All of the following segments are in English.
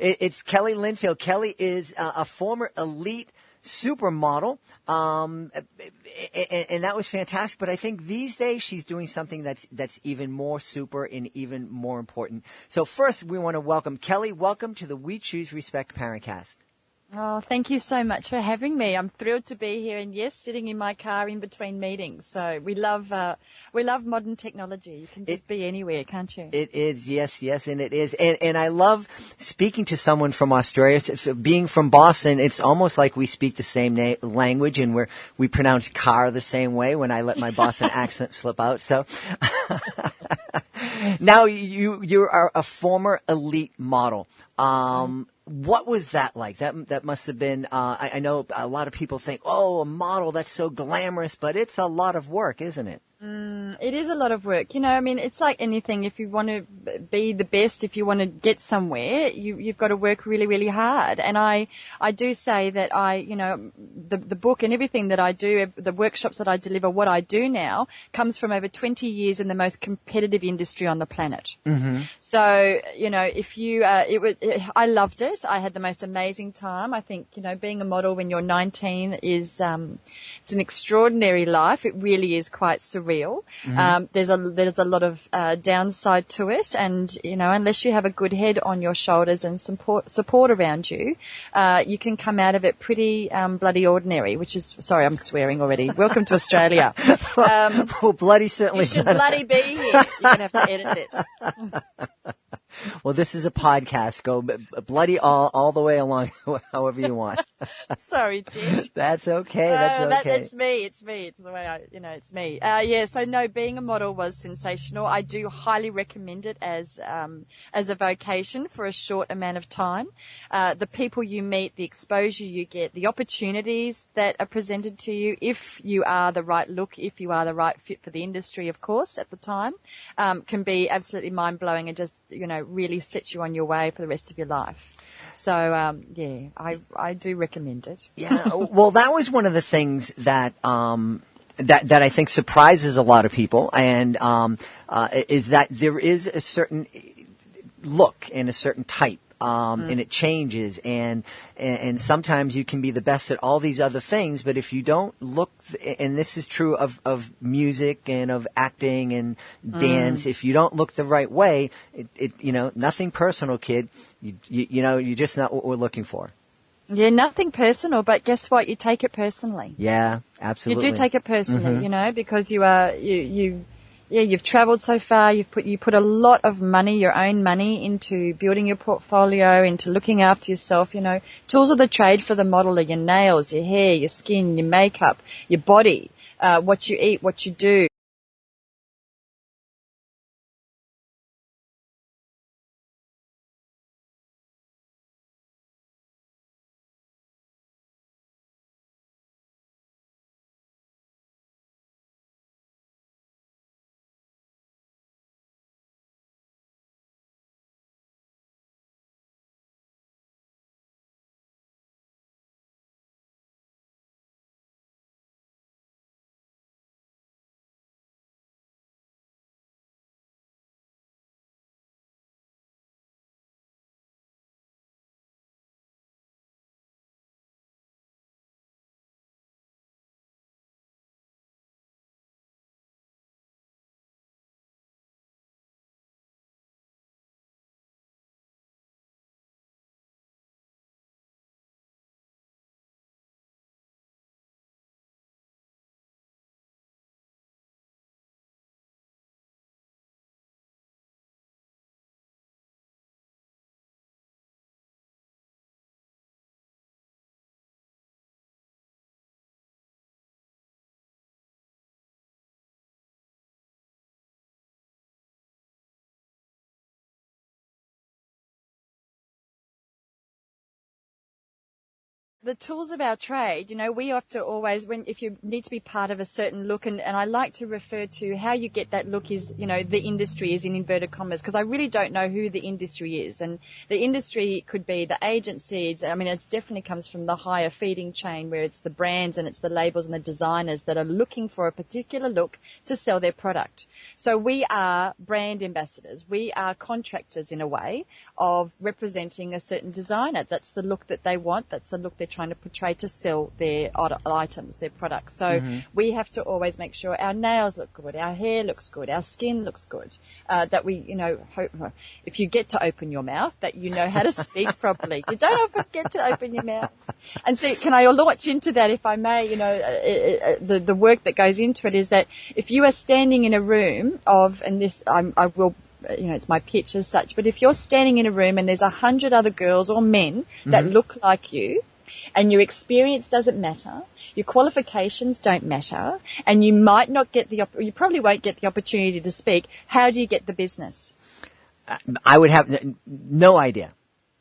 It's Keli Lenfield. Keli is a former elite supermodel, and that was fantastic. But I think these days she's doing something that's even more super and even more important. So first, we want to welcome Keli. Welcome to the We Choose Respect Parentcast. Oh, thank you so much for having me. I'm thrilled to be here, and yes, sitting in my car in between meetings. So we love modern technology. You can just be anywhere, can't you? It is, yes, and it is. And I love speaking to someone from Australia. Being from Boston, it's almost like we speak the same language, and we pronounce car the same way when I let my Boston accent slip out. So now you are a former elite model. What was that like? That must have been, I know a lot of people think, oh, a model, that's so glamorous, but it's a lot of work, isn't it? It is a lot of work. I mean, it's like anything. If you want to be the best, if you want to get somewhere, you've got to work really, really hard. And I do say that the book and everything that I do, the workshops that I deliver, what I do now comes from over 20 years in the most competitive industry on the planet. Mm-hmm. So, I loved it. I had the most amazing time. I think, being a model when you're 19 is, it's an extraordinary life. It really is quite surreal. Mm-hmm. There's a lot of downside to it, and unless you have a good head on your shoulders and support around you, you can come out of it pretty bloody ordinary. Which is, sorry, I'm swearing already. Welcome to Australia. Well, bloody certainly. You should bloody be here. You're gonna have to edit this. Well, this is a podcast. Go bloody all the way along, however you want. Sorry, Jess. That's okay. That's okay. It's me. It's the way it's me. So no, being a model was sensational. I do highly recommend it as a vocation for a short amount of time. The people you meet, the exposure you get, the opportunities that are presented to you, if you are the right look, if you are the right fit for the industry, of course, at the time, can be absolutely mind-blowing and just, really sets you on your way for the rest of your life. So, I do recommend it. Yeah. Well, that was one of the things that I think surprises a lot of people, and is that there is a certain look and a certain type, and it changes, and sometimes you can be the best at all these other things, but if you don't look, and this is true of music and of acting and dance, if you don't look the right way, nothing personal, kid, you're just not what we're looking for. Yeah, nothing personal, but guess what? You take it personally. Yeah, absolutely. You do take it personally, because you've traveled so far. You put a lot of money, your own money, into building your portfolio, into looking after yourself. Tools of the trade for the model are your nails, your hair, your skin, your makeup, your body, what you eat, what you do. The tools of our trade, we have to always, if you need to be part of a certain look, and I like to refer to how you get that look is, the industry is in inverted commas, because I really don't know who the industry is. And the industry could be the agencies. I mean, it definitely comes from the higher feeding chain, where it's the brands and it's the labels and the designers that are looking for a particular look to sell their product. So we are brand ambassadors. We are contractors in a way of representing a certain designer. That's the look that they want. That's the look they're trying to portray to sell their items, their products. So we have to always make sure our nails look good, our hair looks good, our skin looks good, that we, hope if you get to open your mouth, that you know how to speak properly. You don't often get to open your mouth. And see, can I launch into that if I may? The work that goes into it is that if you are standing in a room of, and this I will, it's my pitch as such, but if you're standing in a room and there's 100 other girls or men that look like you, and your experience doesn't matter, your qualifications don't matter, and you might not get you probably won't get the opportunity to speak, how do you get the business? I would have no idea.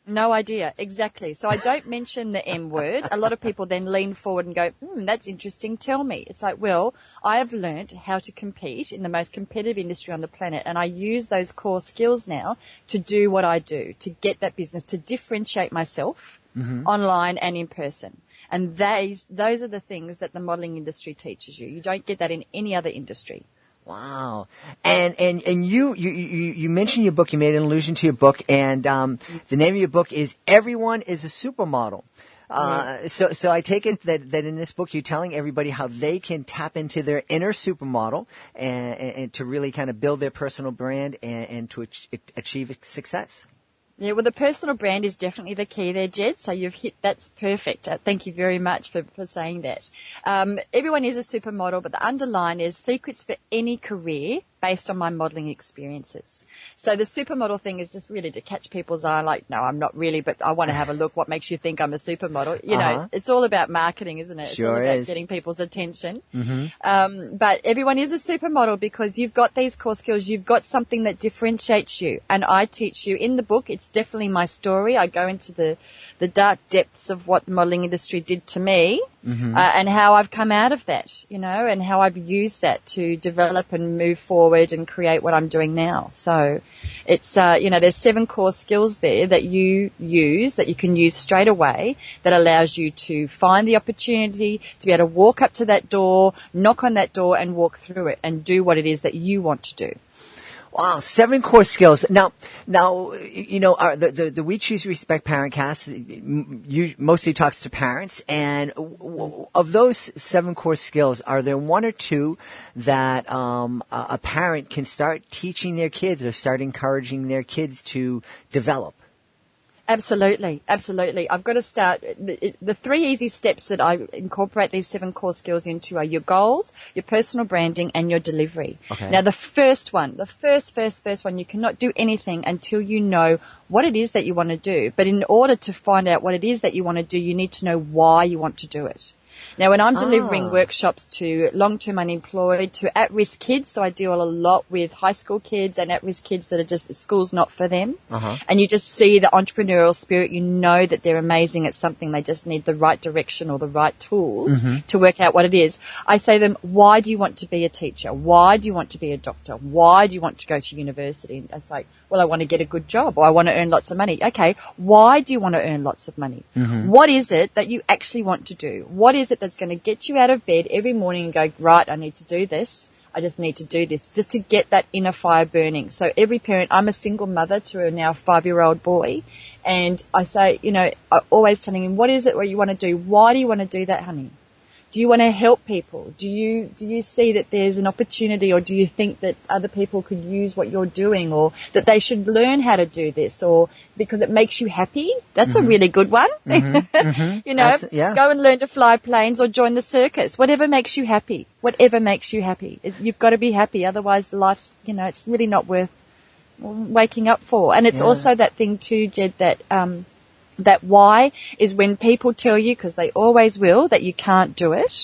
No idea, exactly. So I don't mention the M word. A lot of people then lean forward and go, that's interesting, tell me. It's like, well, I have learned how to compete in the most competitive industry on the planet, and I use those core skills now to do what I do, to get that business, to differentiate myself online and in person. And those are the things that the modeling industry teaches you. You don't get that in any other industry. Wow. And you mentioned your book, you made an allusion to your book, and the name of your book is Everyone is a Supermodel. So I take it that in this book you're telling everybody how they can tap into their inner supermodel and to really kind of build their personal brand and to achieve success. Yeah, well, the personal brand is definitely the key there, Jed. So you've hit, that's perfect. Thank you very much for saying that. Everyone is a supermodel, but the underline is secrets for any career based on my modeling experiences. So the supermodel thing is just really to catch people's eye, like, no, I'm not really, but I want to have a look. What makes you think I'm a supermodel? You know, it's all about marketing, isn't it? Sure, it's all about getting people's attention. But everyone is a supermodel because you've got these core skills. You've got something that differentiates you. And I teach you in the book. It's definitely my story. I go into the dark depths of what the modeling industry did to me. And how I've come out of that, you know, and how I've used that to develop and move forward and create what I'm doing now. So it's, there's 7 core skills there that you use, that you can use straight away, that allows you to find the opportunity to be able to walk up to that door, knock on that door and walk through it and do what it is that you want to do. Wow, 7 core skills. Now, the We Choose Respect Parent cast mostly talks to parents, and of those 7 core skills, are there 1 or 2 that a parent can start teaching their kids or start encouraging their kids to develop? Absolutely. I've got to start. The 3 easy steps that I incorporate these 7 core skills into are your goals, your personal branding, and your delivery. Okay. Now, the first one, you cannot do anything until you know what it is that you want to do. But in order to find out what it is that you want to do, you need to know why you want to do it. Now, when I'm delivering workshops to long-term unemployed, to at-risk kids, so I deal a lot with high school kids and at-risk kids that are just, school's not for them. And you just see the entrepreneurial spirit, you know that they're amazing at something, they just need the right direction or the right tools to work out what it is. I say to them, why do you want to be a teacher? Why do you want to be a doctor? Why do you want to go to university? And it's like, well, I want to get a good job, or I want to earn lots of money. Okay, why do you want to earn lots of money? What is it that you actually want to do? What is it that's going to get you out of bed every morning and go, right, I need to do this. I just need to do this, just to get that inner fire burning. So every parent, I'm a single mother to a now 5-year-old boy, and I say, I'm always telling him, what is it what you want to do? Why do you want to do that, honey? Do you want to help people? Do you see that there's an opportunity, or do you think that other people could use what you're doing, or that they should learn how to do this, or because it makes you happy? That's a really good one. Go and learn to fly planes or join the circus. Whatever makes you happy. You've got to be happy. Otherwise life's, it's really not worth waking up for. And it's also that thing too, Jed, that why is when people tell you, because they always will, that you can't do it.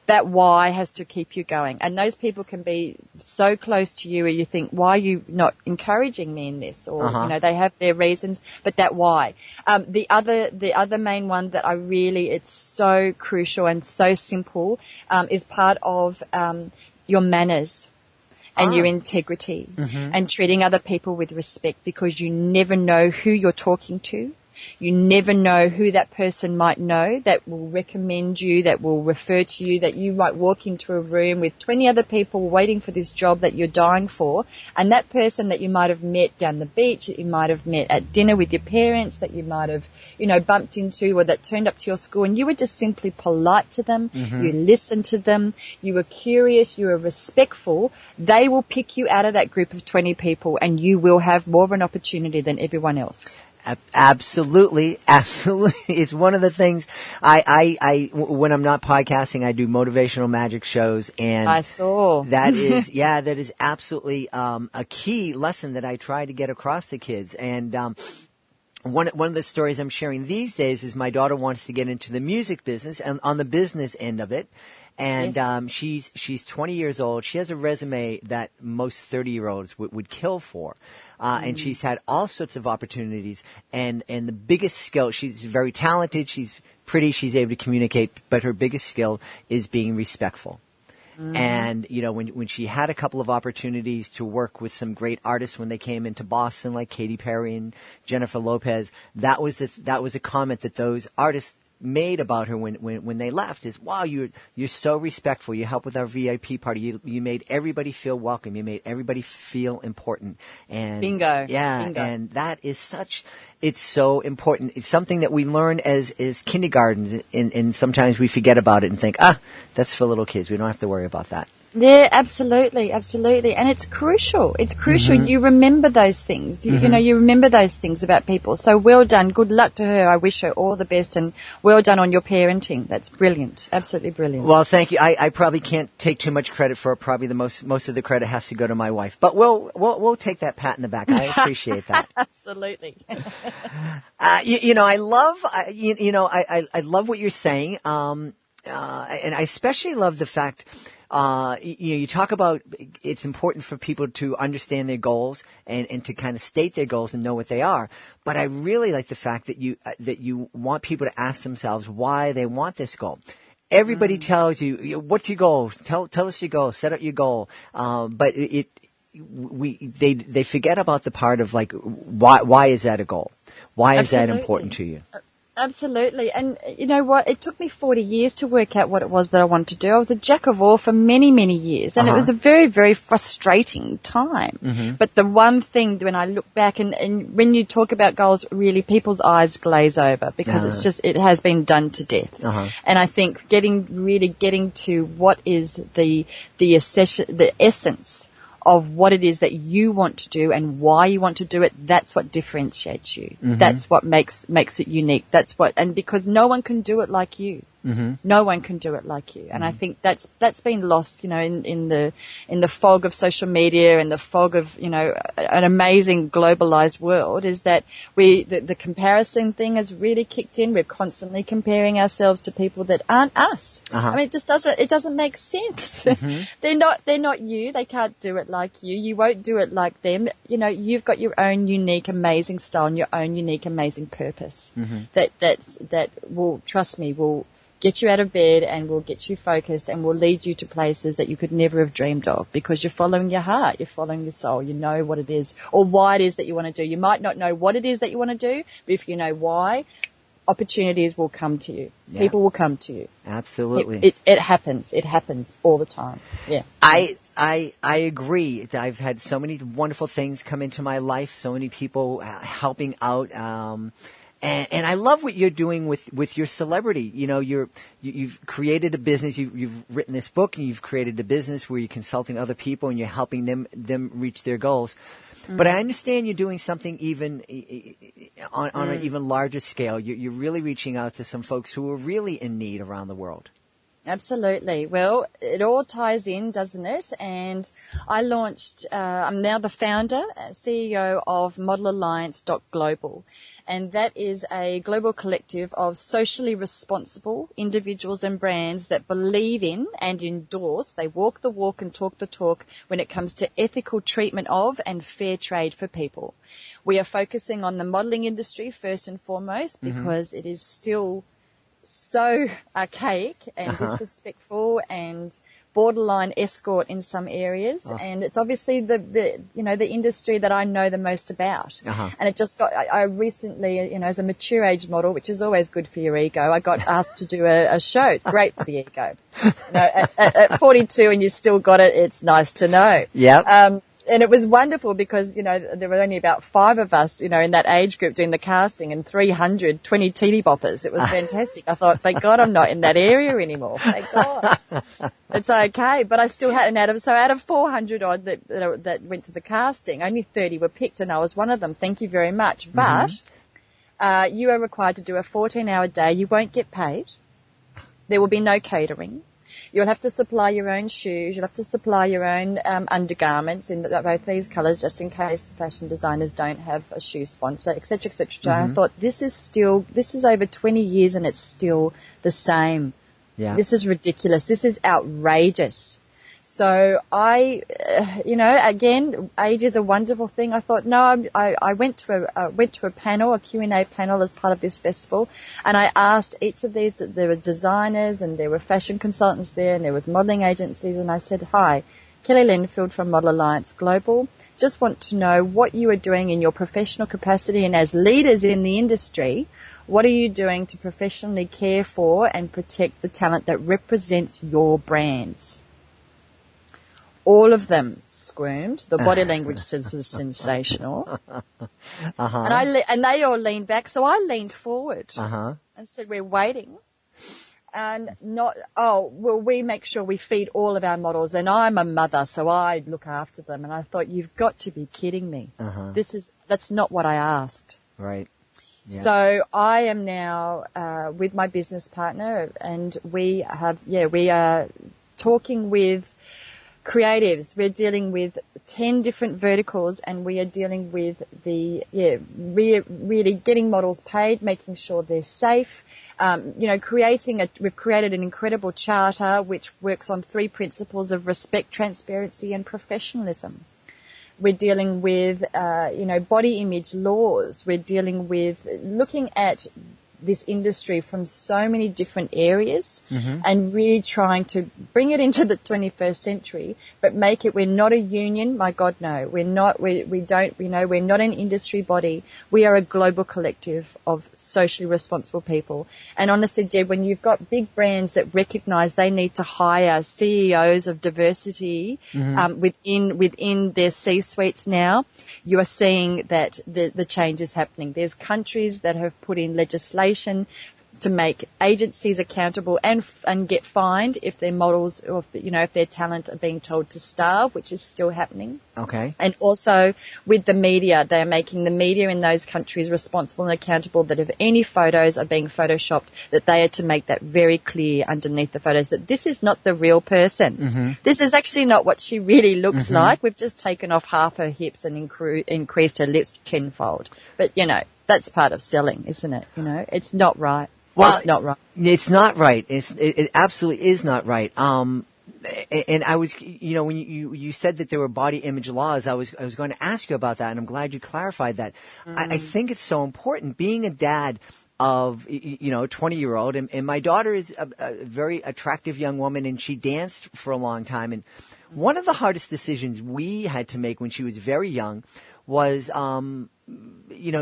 that why has to keep you going. And those people can be so close to you where you think, why are you not encouraging me in this? Or, they have their reasons, but that why. The other main one that it's so crucial and so simple, is part of, your manners and your integrity and treating other people with respect, because you never know who you're talking to. You never know who that person might know that will recommend you, that will refer to you, that you might walk into a room with 20 other people waiting for this job that you're dying for. And that person that you might have met down the beach, that you might have met at dinner with your parents, that you might have, bumped into, or that turned up to your school, and you were just simply polite to them. You listened to them. You were curious. You were respectful. They will pick you out of that group of 20 people, and you will have more of an opportunity than everyone else. Absolutely. It's one of the things I when I'm not podcasting, I do motivational magic shows, and I saw that is absolutely a key lesson that I try to get across to kids. And one of the stories I'm sharing these days is my daughter wants to get into the music business, and on the business end of it. And she's 20 years old. She has a resume that most 30-year-olds would kill for. And she's had all sorts of opportunities. And the biggest skill, she's very talented, she's pretty, she's able to communicate, but her biggest skill is being respectful. And, when she had a couple of opportunities to work with some great artists when they came into Boston, like Katy Perry and Jennifer Lopez, that was a comment that those artists made about her when they left, is, wow, you're so respectful. You help with our VIP party. You made everybody feel welcome. You made everybody feel important. And bingo. Yeah. Bingo. And that is it's so important. It's something that we learn as kindergarten, and sometimes we forget about it and think, that's for little kids. We don't have to worry about that. Yeah, absolutely. And it's crucial. You remember those things. You remember those things about people. So well done. Good luck to her. I wish her all the best, and well done on your parenting. That's brilliant. Absolutely brilliant. Well, thank you. I probably can't take too much credit for it. Probably the most of the credit has to go to my wife. But we'll take that pat in the back. I appreciate that. Absolutely. I love what you're saying. And I especially love the fact, you talk about it's important for people to understand their goals and to kind of state their goals and know what they are. But I really like the fact that you want people to ask themselves why they want this goal. Everybody tells you, what's your goal? Tell us your goal. Set up your goal. But they forget about the part of, like, why is that a goal? Why is that important to you? Absolutely. And you know what? It took me 40 years to work out what it was that I wanted to do. I was a jack of all for many, many years. And it was a very, very frustrating time. But the one thing, when I look back and when you talk about goals, really people's eyes glaze over, because it has been done to death. And I think getting to what is the essence of what it is that you want to do and why you want to do it, that's what differentiates you. That's what makes it unique. And because no one can do it like you. No one can do it like you. And I think that's been lost, in the fog of social media and the fog of, an amazing globalized world, is that the comparison thing has really kicked in. We're constantly comparing ourselves to people that aren't us. I mean, it doesn't make sense. They're not you. They can't do it like you. You won't do it like them. You've got your own unique, amazing style and your own unique, amazing purpose that will, trust me, will get you out of bed and will get you focused and will lead you to places that you could never have dreamed of, because you're following your heart, you're following your soul, you know what it is or why it is that you want to do. You might not know what it is that you want to do, but if you know why, opportunities will come to you. Yeah. People will come to you. Absolutely. It happens. It happens all the time. Yeah. I agree. I've had so many wonderful things come into my life, so many people helping out, and I love what you're doing with your celebrity. You've created a business. You've written this book, and you've created a business where you're consulting other people and you're helping them reach their goals. But I understand you're doing something even on an even larger scale. You're really reaching out to some folks who are really in need around the world. Absolutely. Well, it all ties in, doesn't it? And I launched, I'm now the founder, CEO of Model Alliance Global. And that is a global collective of socially responsible individuals and brands that believe in and endorse, they walk the walk and talk the talk when it comes to ethical treatment of and fair trade for people. We are focusing on the modeling industry first and foremost because it is still so archaic and disrespectful and borderline escort in some areas, and it's obviously the industry that I know the most about. And it just got, I recently, as a mature age model, which is always good for your ego, I got asked to do a show. Great for the ego. At 42 and you still got it, it's nice to know. Yeah. And it was wonderful because, there were only about 5 of us, in that age group doing the casting and 320 teeny boppers. It was fantastic. I thought, thank God I'm not in that area anymore. Thank God. It's okay. But I still had out of 400 odd that went to the casting, only 30 were picked and I was one of them. Thank you very much. But, you are required to do a 14-hour day. You won't get paid. There will be no catering. You'll have to supply your own shoes. You'll have to supply your own undergarments in both these colours, just in case the fashion designers don't have a shoe sponsor, etc., etc. I thought, this is over 20 years and it's still the same. Yeah. This is ridiculous. This is outrageous. So again, age is a wonderful thing. I thought, no, I went to a panel, a Q&A panel as part of this festival, and I asked each of these, there were designers and there were fashion consultants there and there was modelling agencies, and I said, hi, Keli Lenfield from Model Alliance Global. Just want to know what you are doing in your professional capacity and as leaders in the industry. What are you doing to professionally care for and protect the talent that represents your brands? All of them squirmed. The body language was sensational. And they all leaned back. So I leaned forward and said, we're waiting. And we make sure we feed all of our models. And I'm a mother, so I look after them. And I thought, you've got to be kidding me. That's not what I asked. Right. Yeah. So I am now with my business partner, and we are talking with creatives. We're dealing with 10 different verticals, and we are dealing with really getting models paid, making sure they're safe. We've created an incredible charter which works on 3 principles of respect, transparency, and professionalism. We're dealing with, body image laws. We're dealing with looking at this industry from so many different areas and really trying to bring it into the 21st century, but make it, we're not a union. My God, no, we're not, we're not an industry body. We are a global collective of socially responsible people. And honestly, Jed, when you've got big brands that recognize they need to hire CEOs of diversity within their C-suites now, you are seeing that the change is happening. There's countries that have put in legislation to make agencies accountable and get fined if their models or if their talent are being told to starve, which is still happening. Okay. And also with the media, they are making the media in those countries responsible and accountable that if any photos are being photoshopped, that they are to make that very clear underneath the photos that this is not the real person. This is actually not what she really looks like. We've just taken off half her hips and increased her lips tenfold. But, that's part of selling, isn't it? It's not right. Well, it's not right. It's not right. It absolutely is not right. And I was, when you said that there were body image laws, I was going to ask you about that, and I'm glad you clarified that. I think it's so important. Being a dad of, a 20-year-old, and my daughter is a very attractive young woman, and she danced for a long time. And one of the hardest decisions we had to make when she was very young was,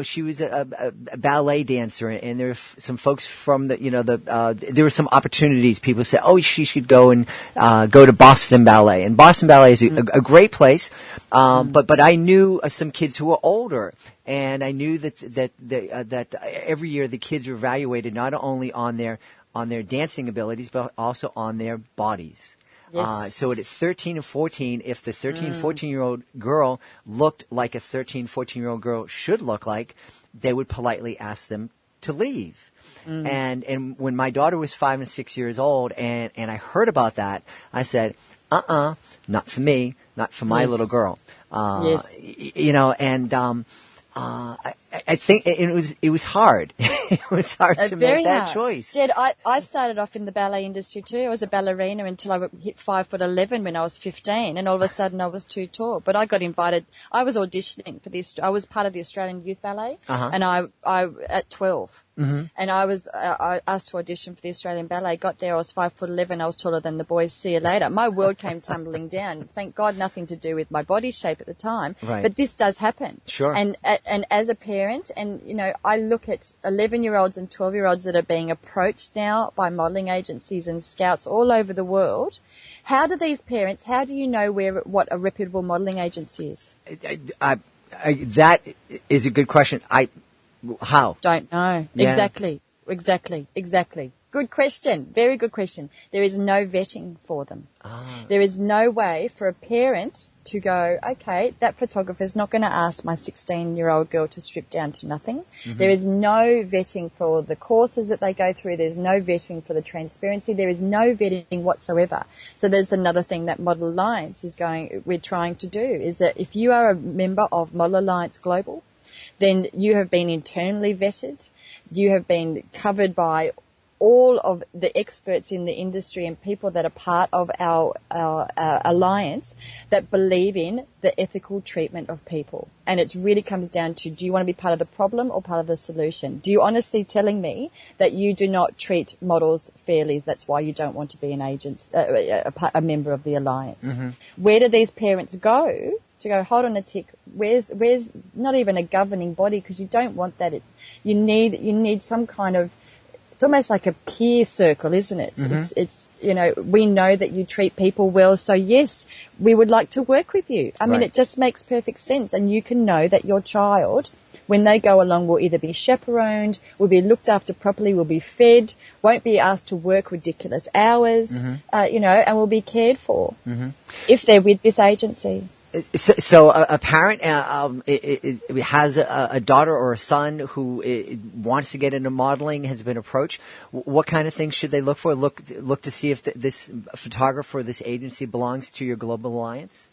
she was a ballet dancer, and there were some folks from there were some opportunities. People said, oh, she should go and go to Boston Ballet. And Boston Ballet is a great place. But I knew some kids who were older, and I knew that every year the kids were evaluated not only on their dancing abilities, but also on their bodies. Yes. So at 13 and 14, if the 13, 14-year-old girl looked like a 13, 14-year-old girl should look like, they would politely ask them to leave. And when my daughter was 5 and 6 years old, and I heard about that, I said, not for me, not for my little girl. You know, and I think it was hard. It was hard to make that choice. Jed, I started off in the ballet industry too. I was a ballerina until I hit 5'11" when I was 15, and all of a sudden I was too tall. But I got invited. I was auditioning for this. I was part of the Australian Youth Ballet, and I at 12. And I asked to audition for the Australian Ballet. Got there, I was 5'11". I was taller than the boys. See you later. My world came tumbling down. Thank God, nothing to do with my body shape at the time. Right. But this does happen. Sure. And as a parent, and you know, I look at 11-year-olds and 12-year-olds that are being approached now by modelling agencies and scouts all over the world. How do these parents? How do you know what a reputable modelling agency is? That is a good question. How? Don't know. Yeah. Exactly. Good question. Very good question. There is no vetting for them. There is no way for a parent to go, okay, that photographer's not going to ask my 16-year-old girl to strip down to nothing. There is no vetting for the courses that they go through. There's no vetting for the transparency. There is no vetting whatsoever. So there's another thing that Model Alliance we're trying to do, is that if you are a member of Model Alliance Global, then you have been internally vetted. You have been covered by all of the experts in the industry and people that are part of our alliance that believe in the ethical treatment of people. And it really comes down to, do you want to be part of the problem or part of the solution? Do you honestly telling me that you do not treat models fairly? That's why you don't want to be an agent, a member of the alliance. Where do these parents go? To go, hold on a tick, where's not even a governing body, because you don't want that. You need some kind of, it's almost like a peer circle, isn't it? It's you know, we know that you treat people well, so yes, we would like to work with you. I mean, it just makes perfect sense, and you can know that your child, when they go along, will either be chaperoned, will be looked after properly, will be fed, won't be asked to work ridiculous hours, you know, and will be cared for if they're with this agency. So a parent has a daughter or a son who wants to get into modeling, has been approached. What kind of things should they look for? Look to see if this photographer or this agency belongs to your global alliance?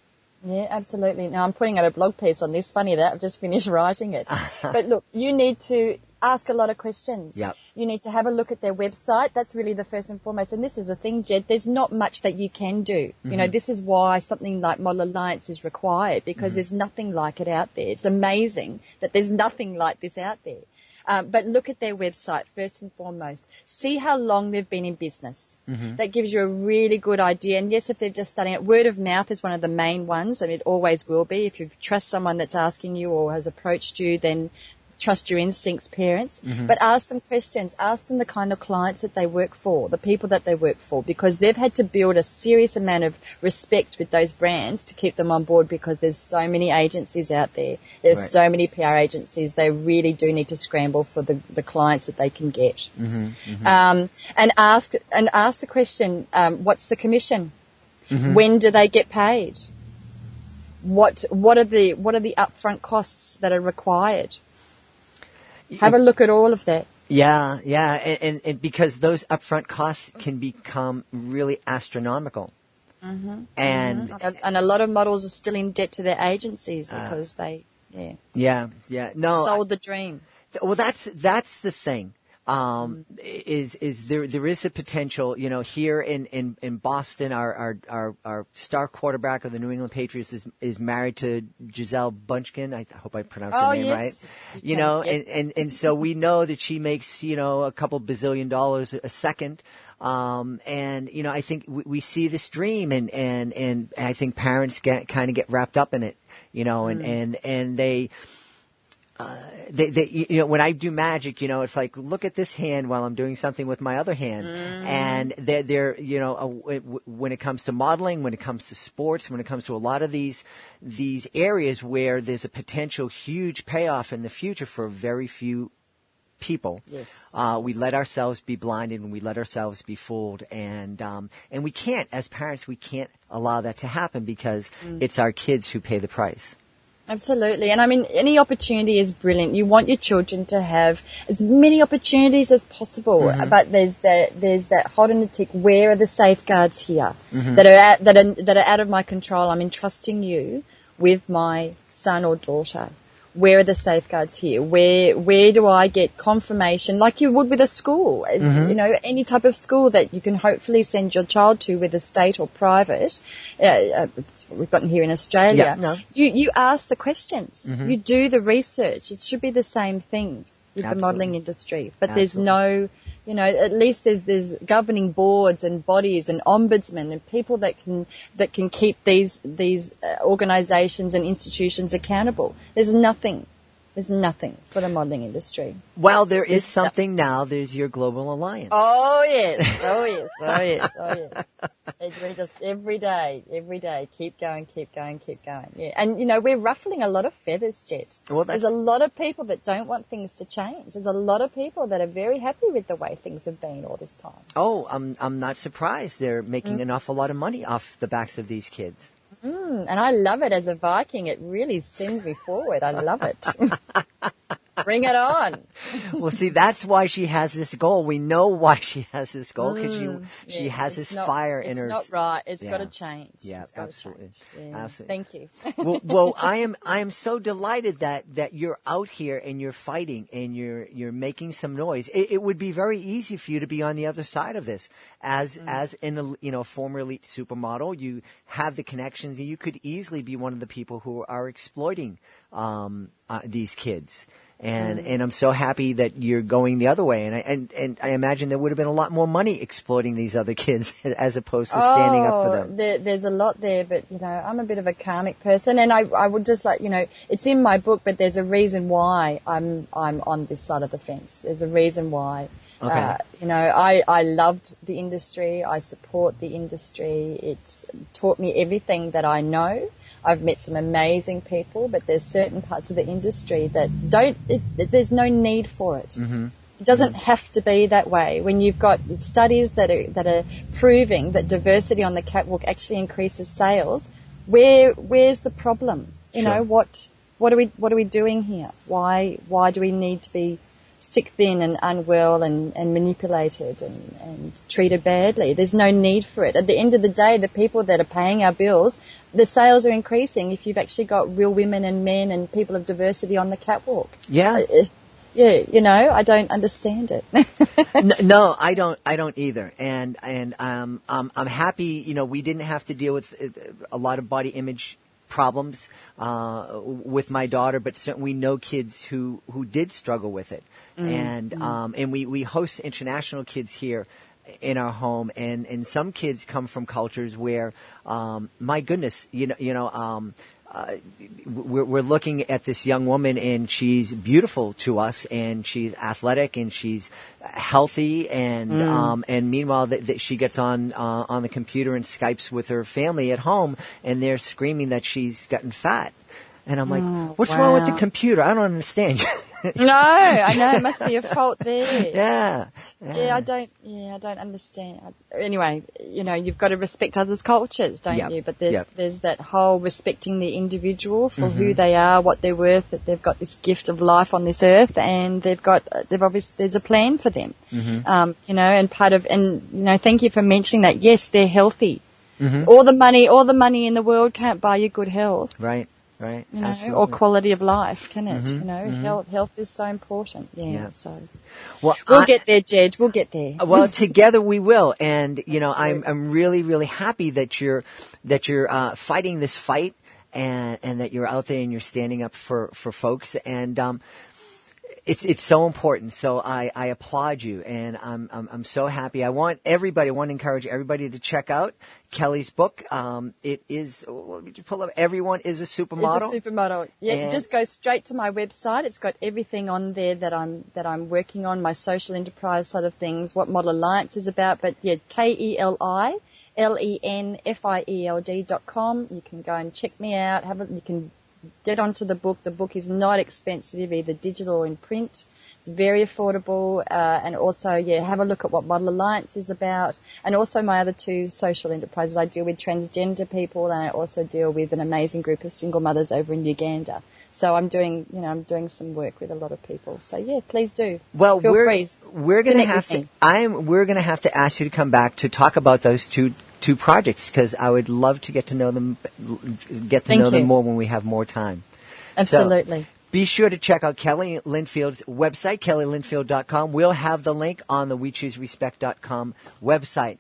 Yeah, absolutely. Now, I'm putting out a blog piece on this. Funny that I've just finished writing it. But look, you need to ask a lot of questions. Yep. You need to have a look at their website. That's really the first and foremost. And this is the thing, Jed, there's not much that you can do. You know, this is why something like Model Alliance is required, because there's nothing like it out there. It's amazing that there's nothing like this out there. But look at their website first and foremost. See how long they've been in business. That gives you a really good idea. And yes, if they're just starting out, word of mouth is one of the main ones, and it always will be. If you trust someone that's asking you or has approached you, then trust your instincts, parents. But ask them questions. Ask them the kind of clients that they work for, the people that they work for, because they've had to build a serious amount of respect with those brands to keep them on board, because there's so many agencies out there. There's so many PR agencies. They really do need to scramble for the clients that they can get. And ask the question, what's the commission? When do they get paid? What are the upfront costs that are required? Have a look at all of that. Yeah, and because those upfront costs can become really astronomical. And a lot of models are still in debt to their agencies because they sold the dream. Well, that's the thing. Is there is a potential, you know, here in Boston, our star quarterback of the New England Patriots is married to Gisele Bunchkin. I hope I pronounced her name right. You know, and so we know that she makes, you know, a couple $bazillion a second. And, you know, I think we see this dream and I think parents kind of get wrapped up in it, you know, and they, you know, when I do magic, you know, it's like, look at this hand while I'm doing something with my other hand. And they're, you know, when it comes to modeling, when it comes to sports, when it comes to a lot of these areas where there's a potential huge payoff in the future for very few people. We let ourselves be blinded and we let ourselves be fooled. And we can't, as parents, we can't allow that to happen because it's our kids who pay the price. Absolutely. And I mean, any opportunity is brilliant. You want your children to have as many opportunities as possible, but there's that hot and the tick. Where are the safeguards here that are out of my control? I'm entrusting you with my son or daughter. Where are the safeguards here? Where do I get confirmation, like you would with a school? You know, any type of school that you can hopefully send your child to, whether state or private. We've gotten here in Australia. Yeah, no. You ask the questions. You do the research. It should be the same thing with the modelling industry. But there's no, you know, at least there's governing boards and bodies and ombudsmen and people that can keep these organisations and institutions accountable. There's nothing for the modelling industry. Well, there is something now. There's your Global Alliance. Oh yes, oh yes, oh yes, oh yes. It's just every day, keep going. Yeah, and you know, we're ruffling a lot of feathers, Jet. Well, there's a lot of people that don't want things to change. There's a lot of people that are very happy with the way things have been all this time. Oh, I'm not surprised. They're making an awful lot of money off the backs of these kids. And I love it as a Viking. It really sends me forward. I love it. Bring it on. Well, see, that's why she has this goal. We know why she has this goal, because she has this fire in her. It's not right. It's got to change. Yeah, absolutely. Yeah. Absolutely. Thank you. well, I am so delighted that you're out here and you're fighting and you're making some noise. It would be very easy for you to be on the other side of this as in a former elite supermodel. You have the connections, and you could easily be one of the people who are exploiting these kids. And I'm so happy that you're going the other way. And I imagine there would have been a lot more money exploiting these other kids as opposed to standing up for them. There's a lot there, but you know, I'm a bit of a karmic person, and I would just like, you know, it's in my book, but there's a reason why I'm on this side of the fence. There's a reason why. Okay. You know, I loved the industry. I support the industry. It's taught me everything that I know. I've met some amazing people, but there's certain parts of the industry that there's no need for it. It doesn't have to be that way. When you've got studies that are proving that diversity on the catwalk actually increases sales, where's the problem? You know, what are we doing here? Why do we need to be sick, thin and unwell and manipulated and treated badly? There's no need for it. At the end of the day, the people that are paying our bills, the sales are increasing if you've actually got real women and men and people of diversity on the catwalk. Yeah. Yeah, you know, I don't understand it. No, I don't either. And I'm happy, you know, we didn't have to deal with a lot of body image problems with my daughter, but certainly we know kids who did struggle with it. And we host international kids here in our home, and some kids come from cultures where my goodness, we're looking at this young woman, and she's beautiful to us, and she's athletic, and she's healthy, and meanwhile that she gets on the computer and Skypes with her family at home, and they're screaming that she's gotten fat. And I'm like, what's wrong with the computer? I don't understand. No, I know, it must be a fault there. Yeah, I don't understand. Anyway, you know, you've got to respect others' cultures, don't you? But there's that whole respecting the individual for who they are, what they're worth, that they've got this gift of life on this earth, and they've obviously, there's a plan for them. You know, and you know, thank you for mentioning that. Yes, they're healthy. All the money in the world can't buy you good health. Right. You know, absolutely. or quality of life, can it? You know, health is so important. Yeah. So, well, we'll get there, Jed. We'll get there. Well, together we will. And you know, I'm really, really happy that you're fighting this fight, and that you're out there and you're standing up for folks. And it's so important. So I applaud you, and I'm so happy. I want to encourage everybody to check out Keli's book. It is, did you pull up? Everyone is a Supermodel. It's a Supermodel. Yeah, just go straight to my website. It's got everything on there that I'm working on, my social enterprise side of things, what Model Alliance is about. But yeah, KeliLenfield.com. You can go and check me out. You can get onto the book. The book is not expensive, either digital or in print. It's very affordable, and also, have a look at what Model Alliance is about, and also my other two social enterprises. I deal with transgender people, and I also deal with an amazing group of single mothers over in Uganda. So I'm doing some work with a lot of people. So please do. Well, Feel free. we're going to have to. We're going to have to ask you to come back to talk about those two projects, because I would love to get to know them more when we have more time. Absolutely. So, be sure to check out Keli Lenfield's website, KeliLenfield.com. We'll have the link on the WeChooseRespect.com website.